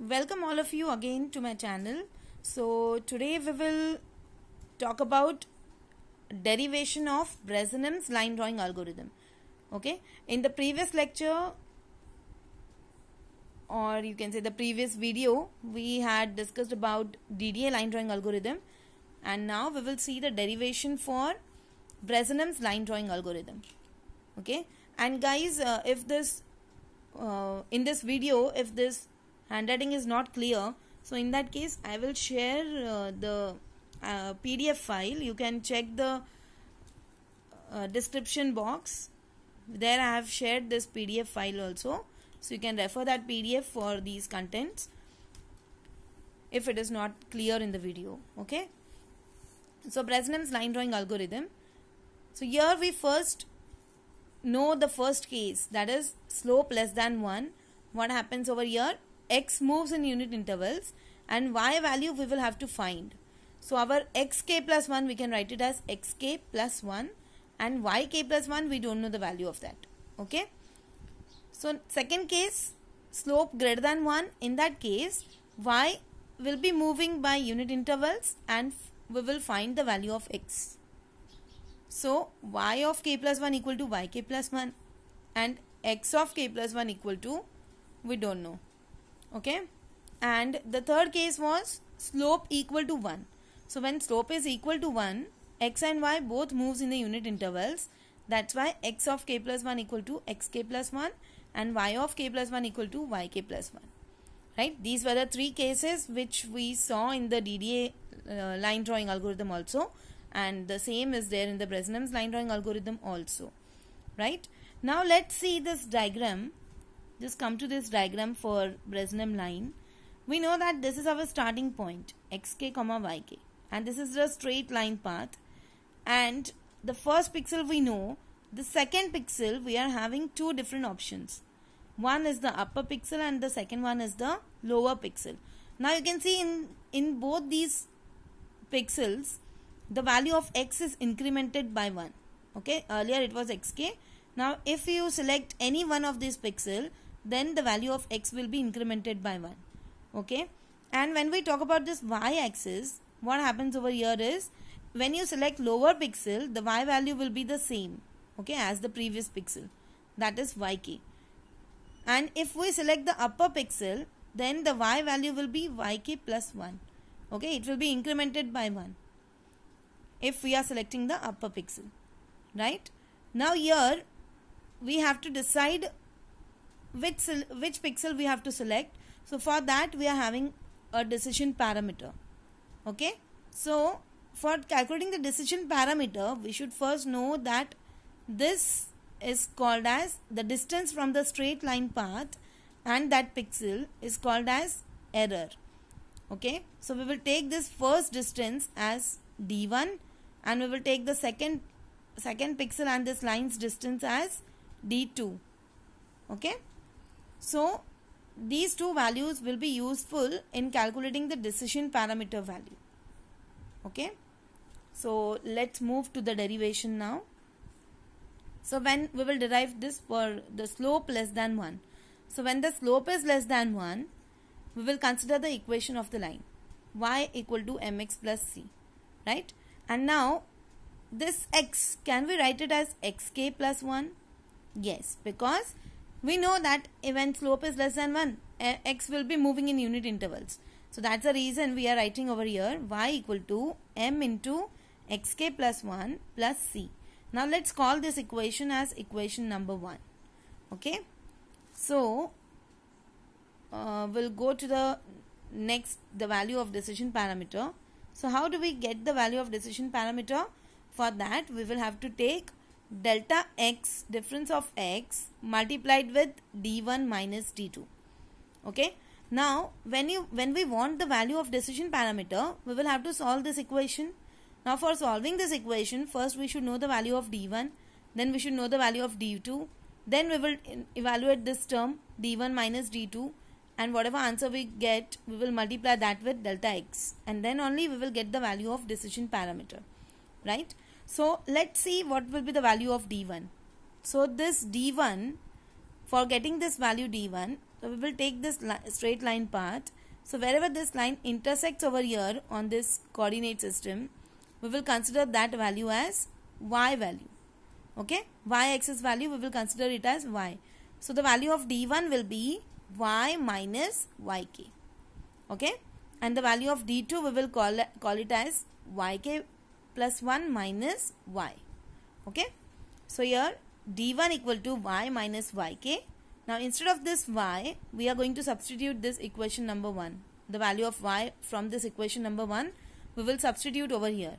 Welcome all of you again to my channel. So today we will talk about derivation of Bresenham's line drawing algorithm. Okay, in the previous lecture, or you can say the previous video, we had discussed about DDA line drawing algorithm, and now we will see the derivation for Bresenham's line drawing algorithm. Okay, and guys, if this in this video, if this handwriting is not clear, so in that case I will share the PDF file. You can check the description box. There I have shared this PDF file also, so you can refer that PDF for these contents if it is not clear in the video. Okay, so Bresenham's line drawing algorithm. So here we first know the first case, that is slope less than 1. What happens over here? X moves in unit intervals and y value we will have to find. So our xk plus 1 we can write it as xk plus 1 and yk plus 1 we don't know the value of that. Okay. So second case, slope greater than 1. In that case y will be moving by unit intervals and we will find the value of x. So y of k plus 1 equal to yk plus 1 and x of k plus 1 equal to we don't know. Okay, and the third case was slope equal to 1. So when slope is equal to 1, x and y both moves in the unit intervals. That's why x of k plus 1 equal to xk plus 1 and y of k plus 1 equal to yk plus 1. Right? These were the three cases which we saw in the DDA line drawing algorithm also, and the same is there in the Bresenham's line drawing algorithm also. Right? Now let's see this diagram. Just come to this diagram for Bresenham line. We know that this is our starting point, xk comma yk, and this is the straight line path, and the first pixel we know. The second pixel we are having two different options. One is the upper pixel and the second one is the lower pixel. Now you can see in both these pixels the value of x is incremented by 1. Okay, earlier it was xk. Now if you select any one of these pixels, then the value of x will be incremented by 1. Okay, and when we talk about this y-axis, what happens over here is when you select lower pixel, the y value will be the same, okay, as the previous pixel, that is yk. And if we select the upper pixel, then the y value will be yk plus 1. Okay, it will be incremented by 1 if we are selecting the upper pixel. Right? Now here we have to decide which pixel we have to select. So for that we are having a decision parameter. Okay, so for calculating the decision parameter, we should first know that this is called as the distance from the straight line path, and that pixel is called as error. Okay, so we will take this first distance as d1 and we will take the second pixel and this line's distance as d2. Okay, so these two values will be useful in calculating the decision parameter value. Okay, so let's move to the derivation now. So when we will derive this for the slope less than 1. So when the slope is less than 1, we will consider the equation of the line y equal to mx plus c. Right? And now this x, can we write it as xk plus 1? Yes, because we know that when slope is less than 1, x will be moving in unit intervals. So that's the reason we are writing over here y equal to m into xk plus 1 plus c. Now let's call this equation as equation number 1. Okay. So we'll go to the value of decision parameter. So how do we get the value of decision parameter? For that we will have to take delta x, difference of x, multiplied with d1 minus d2. Okay. Now when we want the value of decision parameter, we will have to solve this equation. Now for solving this equation, first we should know the value of d1, then we should know the value of d2, then we will evaluate this term d1 minus d2, and whatever answer we get, we will multiply that with delta x, and then only we will get the value of decision parameter. Right? So let's see what will be the value of d1. So this d1, for getting this value d1, So we will take this straight line part. So wherever this line intersects over here on this coordinate system, we will consider that value as y value. Okay, y-axis value, we will consider it as y. So the value of d1 will be y minus yk. Okay, and the value of d2 we will call it as yk plus 1 minus y. Okay, so here d1 equal to y minus yk. Now instead of this y, we are going to substitute this equation number 1. The value of y from this equation number 1, we will substitute over here.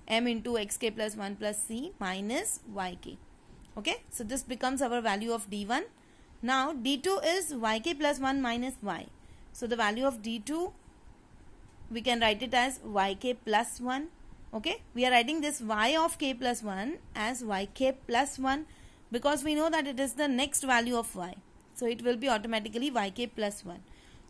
M into xk plus 1 plus c minus yk. Okay, so this becomes our value of d1. Now d2 is yk plus 1 minus y. So the value of d2, we can write it as yk plus 1. Okay, we are writing this y of k plus 1 as yk plus 1 because we know that it is the next value of y. So it will be automatically yk plus 1.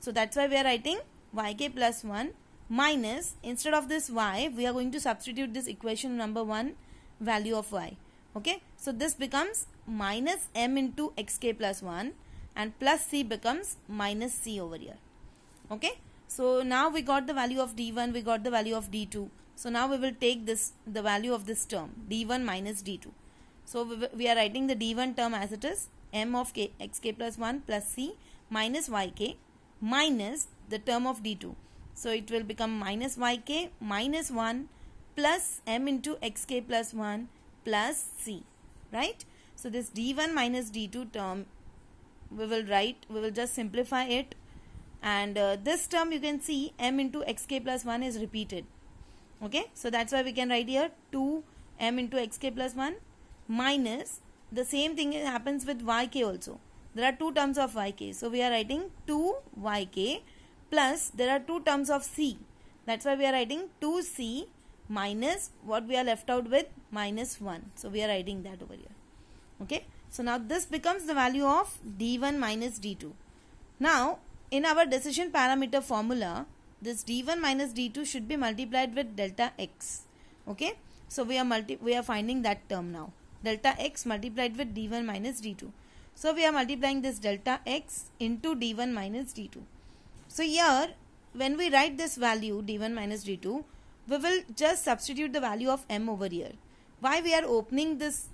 So that's why we are writing yk plus 1 minus, instead of this y, we are going to substitute this equation number 1 value of y. Okay, so this becomes minus m into xk plus 1 and plus c becomes minus c over here. Okay, so now we got the value of d1, we got the value of d2. So now we will take the value of this term d1 minus d2. So we are writing the d1 term as it is, m of xk plus 1 plus c minus yk minus the term of d2. So it will become minus yk minus 1 plus m into xk plus 1 plus c, right? So this d1 minus d2 term, we will just simplify it, and this term you can see m into xk plus 1 is repeated. Okay, so that's why we can write here 2m into xk plus 1 minus, the same thing happens with yk also. There are two terms of yk, so we are writing 2yk plus there are two terms of c. That's why we are writing 2c minus what we are left out with, minus 1. So we are writing that over here. Okay, so now this becomes the value of d1 minus d2. Now in our decision parameter formula, this d1 minus d2 should be multiplied with delta x. Okay, so we are finding that term now, delta x multiplied with d1 minus d2. So we are multiplying this delta x into d1 minus d2. So here when we write this value d1 minus d2, we will just substitute the value of m over here. Why we are opening this,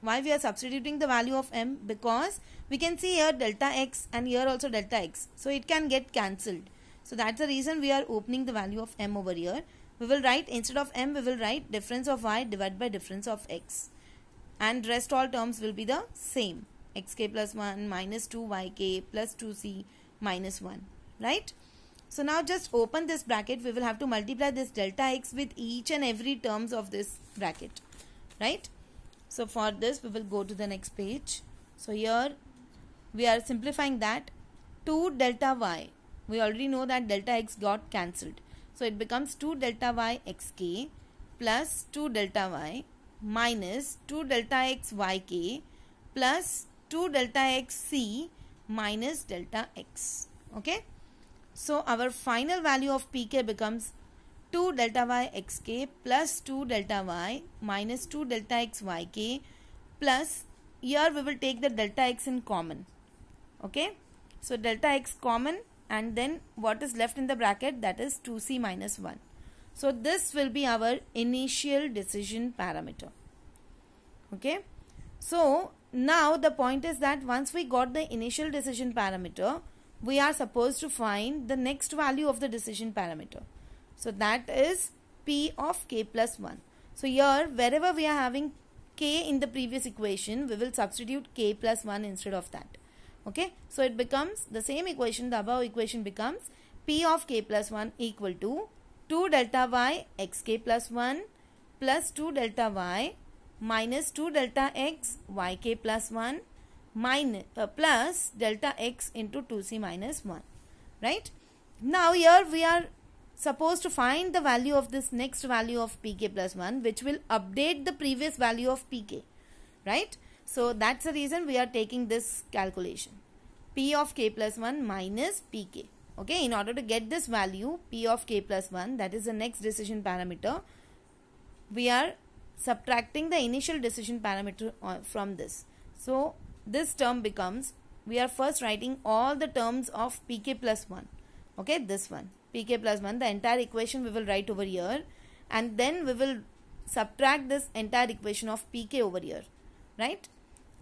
why we are substituting the value of m? Because we can see here delta x and here also delta x, so it can get cancelled. So that's the reason we are opening the value of m over here. We will write, instead of m, we will write difference of y divided by difference of x, and rest all terms will be the same, xk plus 1 minus 2 yk plus 2c minus 1, right? So now just open this bracket, we will have to multiply this delta x with each and every terms of this bracket, right? So for this we will go to the next page. So here we are simplifying that 2 delta y, we already know that delta x got cancelled, so it becomes 2 delta y xk plus 2 delta y minus 2 delta x yk plus 2 delta x c minus delta x. Okay, so our final value of pk becomes 2 delta y xk plus 2 delta y minus 2 delta x yk plus, here we will take the delta x in common. Okay, so delta x common, and then what is left in the bracket, that is 2c minus 1. So this will be our initial decision parameter. Okay, so now the point is that once we got the initial decision parameter, we are supposed to find the next value of the decision parameter. So that is p of k plus 1. So here wherever we are having k in the previous equation, we will substitute k plus 1 instead of that. Okay, so it becomes the same equation, the above equation becomes p of k plus 1 equal to 2 delta y xk plus 1 plus 2 delta y minus 2 delta x yk plus 1 minus plus delta x into 2c minus 1, right? Now here we are supposed to find the value of this next value of pk plus 1, which will update the previous value of pk, right? So that's the reason we are taking this calculation, p of k plus 1 minus pk. Okay, in order to get this value p of k plus 1, that is the next decision parameter, we are subtracting the initial decision parameter from this. So this term becomes we are first writing all the terms of pk plus 1. Okay, this one, pk plus 1, the entire equation we will write over here, and then we will subtract this entire equation of pk over here, right?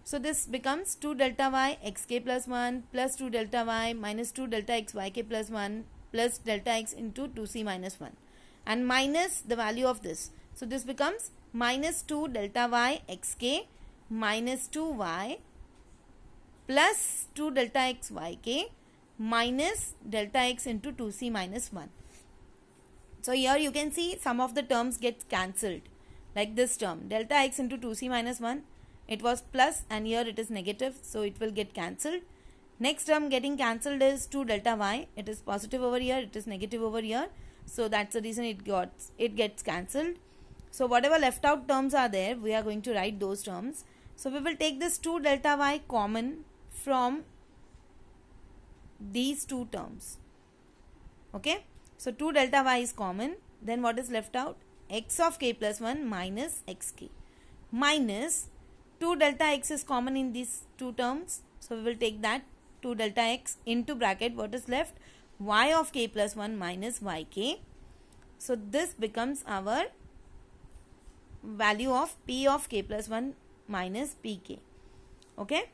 So this becomes 2 delta y xk plus 1 plus 2 delta y minus 2 delta x yk plus 1 plus delta x into 2c minus 1, and minus the value of this. So this becomes minus 2 delta y xk minus 2y plus 2 delta x yk minus delta x into 2c minus 1. So here you can see some of the terms get cancelled, like this term delta x into 2c minus 1, it was plus and here it is negative, so it will get cancelled. Next term getting cancelled is 2 delta y, it is positive over here, it is negative over here, so that's the reason it gets cancelled. So whatever left out terms are there, we are going to write those terms. So we will take this 2 delta y common from these two terms. Okay, so 2 delta y is common, then what is left out? X of k plus 1 minus xk minus 2 delta x is common in these two terms, so we will take that 2 delta x into bracket, what is left? Y of k plus 1 minus yk. So this becomes our value of p of k plus 1 minus pk. Okay,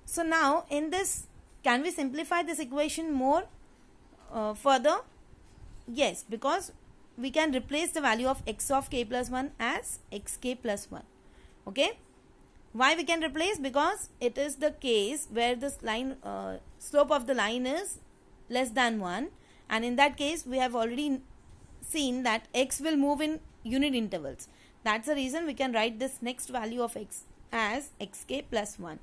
so now in this, can we simplify this equation more further? Yes, because we can replace the value of x of k plus 1 as xk plus 1. Okay, why we can replace? Because it is the case where this line slope of the line is less than 1, and in that case we have already seen that x will move in unit intervals. That's the reason we can write this next value of x as xk plus 1,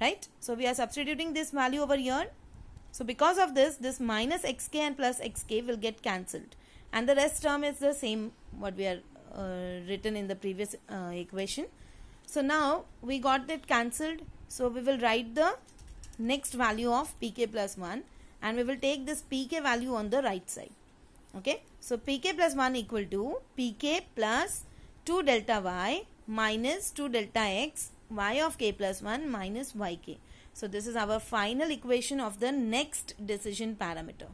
right? So we are substituting this value over here. So because of this, this minus xk and plus xk will get cancelled, and the rest term is the same what we are written in the previous equation. So now we got it cancelled, so we will write the next value of pk plus 1, and we will take this pk value on the right side. Okay, so pk plus 1 equal to pk plus 2 delta y minus 2 delta x y of k plus 1 minus yk. So this is our final equation of the next decision parameter,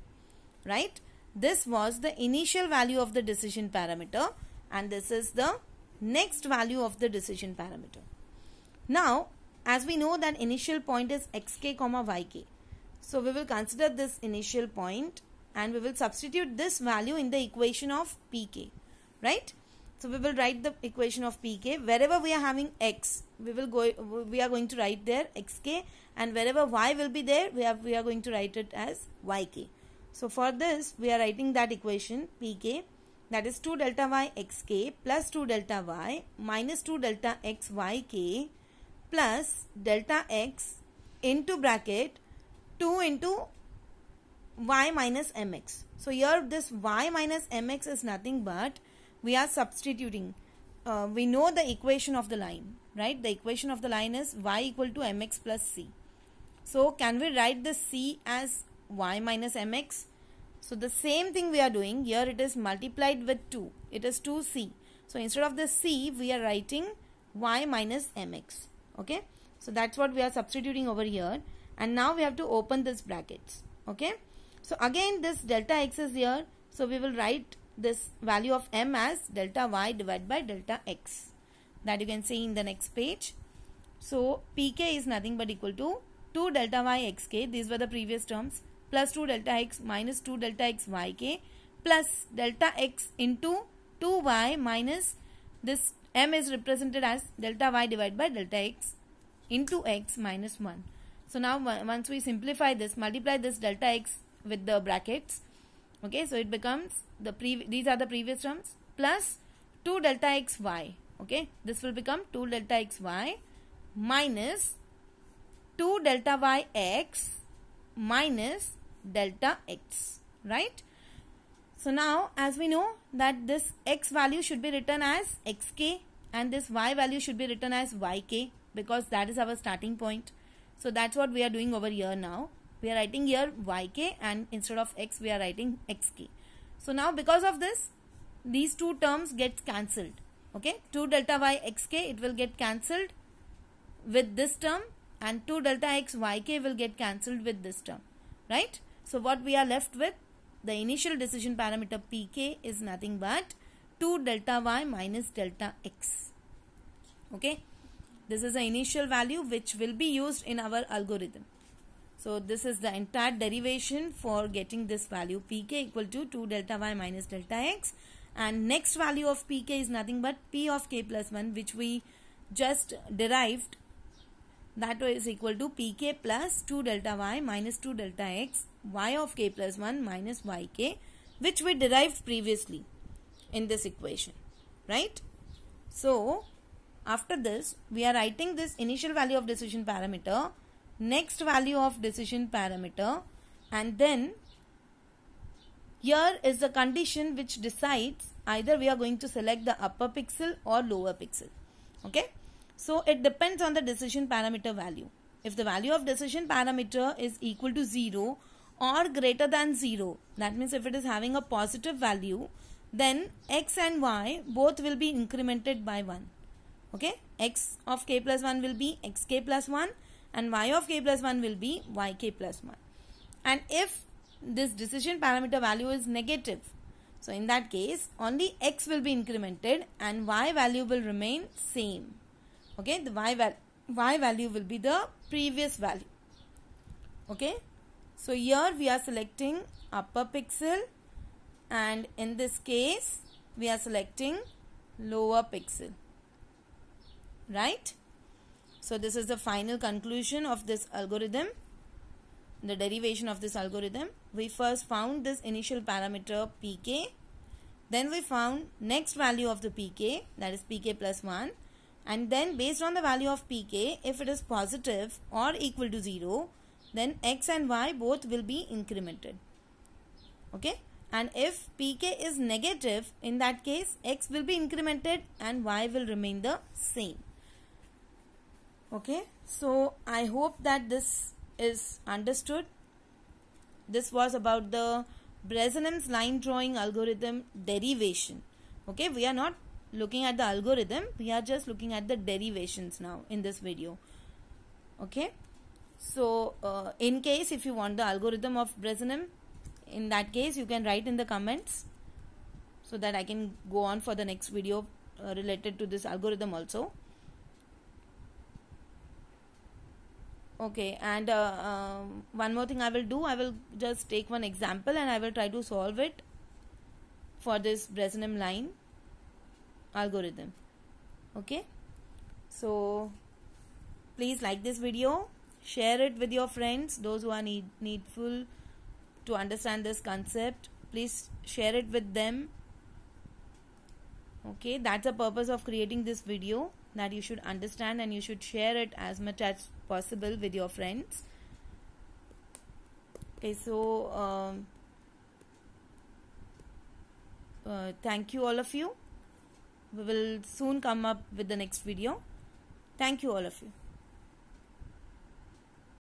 right? This was the initial value of the decision parameter, and this is the next value of the decision parameter. Now, as we know that initial point is xk comma yk, so we will consider this initial point and we will substitute this value in the equation of pk, right? So we will write the equation of pk. Wherever we are having x, we are going to write there xk, and wherever y will be there, we are going to write it as yk. So for this, we are writing that equation pk, that is 2 delta y xk plus 2 delta y minus 2 delta x yk plus delta x into bracket 2 into y minus mx. So here this y minus mx is nothing but we are substituting. We know the equation of the line, right? The equation of the line is y equal to mx plus c. So can we write the c as y minus mx? So the same thing we are doing here, it is multiplied with 2. It is 2c. So instead of the c, we are writing y minus mx. Okay. So that's what we are substituting over here. And now we have to open this brackets. Okay. So again this delta x is here. So we will write this value of m as delta y divided by delta x. That you can see in the next page. So pk is nothing but equal to 2 delta y xk. These were the previous terms. Plus 2 delta x minus 2 delta x yk plus delta x into 2y minus this m is represented as delta y divided by delta x into x minus 1. So now once we simplify this, multiply this delta x with the brackets. Okay, so it becomes these are the previous terms plus 2 delta x y. Okay, this will become 2 delta x y minus 2 delta y x minus delta x, right? So now as we know that this x value should be written as xk and this y value should be written as yk, because that is our starting point. So that's what we are doing over here now. We are writing here yk and instead of x we are writing xk. So now because of this, these two terms get cancelled. Okay, 2 delta y xk, it will get cancelled with this term, and 2 delta x yk will get cancelled with this term, right? So what we are left with, the initial decision parameter pk is nothing but 2 delta y minus delta x. Okay, this is the initial value which will be used in our algorithm. So this is the entire derivation for getting this value pk equal to 2 delta y minus delta x, and next value of pk is nothing but p of k plus 1, which we just derived, that is equal to pk plus 2 delta y minus 2 delta x y of k plus 1 minus yk, which we derived previously in this equation, right? So after this we are writing this initial value of decision parameter, next value of decision parameter, and then here is the condition which decides either we are going to select the upper pixel or lower pixel. Okay, so it depends on the decision parameter value. If the value of decision parameter is equal to 0 or greater than 0, that means if it is having a positive value, then x and y both will be incremented by 1. Okay, x of k plus 1 will be xk plus 1 and y of k plus 1 will be yk plus 1. And if this decision parameter value is negative, so in that case only x will be incremented and y value will remain same. Okay, the y value will be the previous value. Okay, so here we are selecting upper pixel, and in this case we are selecting lower pixel, right? So this is the final conclusion of this algorithm, the derivation of this algorithm. We first found this initial parameter pk, then we found next value of the pk, that is pk plus 1, and then based on the value of pk, if it is positive or equal to 0, then x and y both will be incremented. Okay, and if pk is negative, in that case x will be incremented and y will remain the same. Okay, so I hope that this is understood. This was about the Bresenham's line drawing algorithm derivation. Okay, we are not looking at the algorithm, we are just looking at the derivations now in this video. Okay, so in case if you want the algorithm of Bresenham, in that case you can write in the comments so that I can go on for the next video related to this algorithm also. Okay, and one more thing I will do, I will just take one example and I will try to solve it for this Bresenham line algorithm. Okay, so please like this video, share it with your friends, those who are needful to understand this concept. Please share it with them. Okay, that's the purpose of creating this video, that you should understand and you should share it as much as possible with your friends. Okay, so thank you all of you. We will soon come up with the next video. Thank you all of you.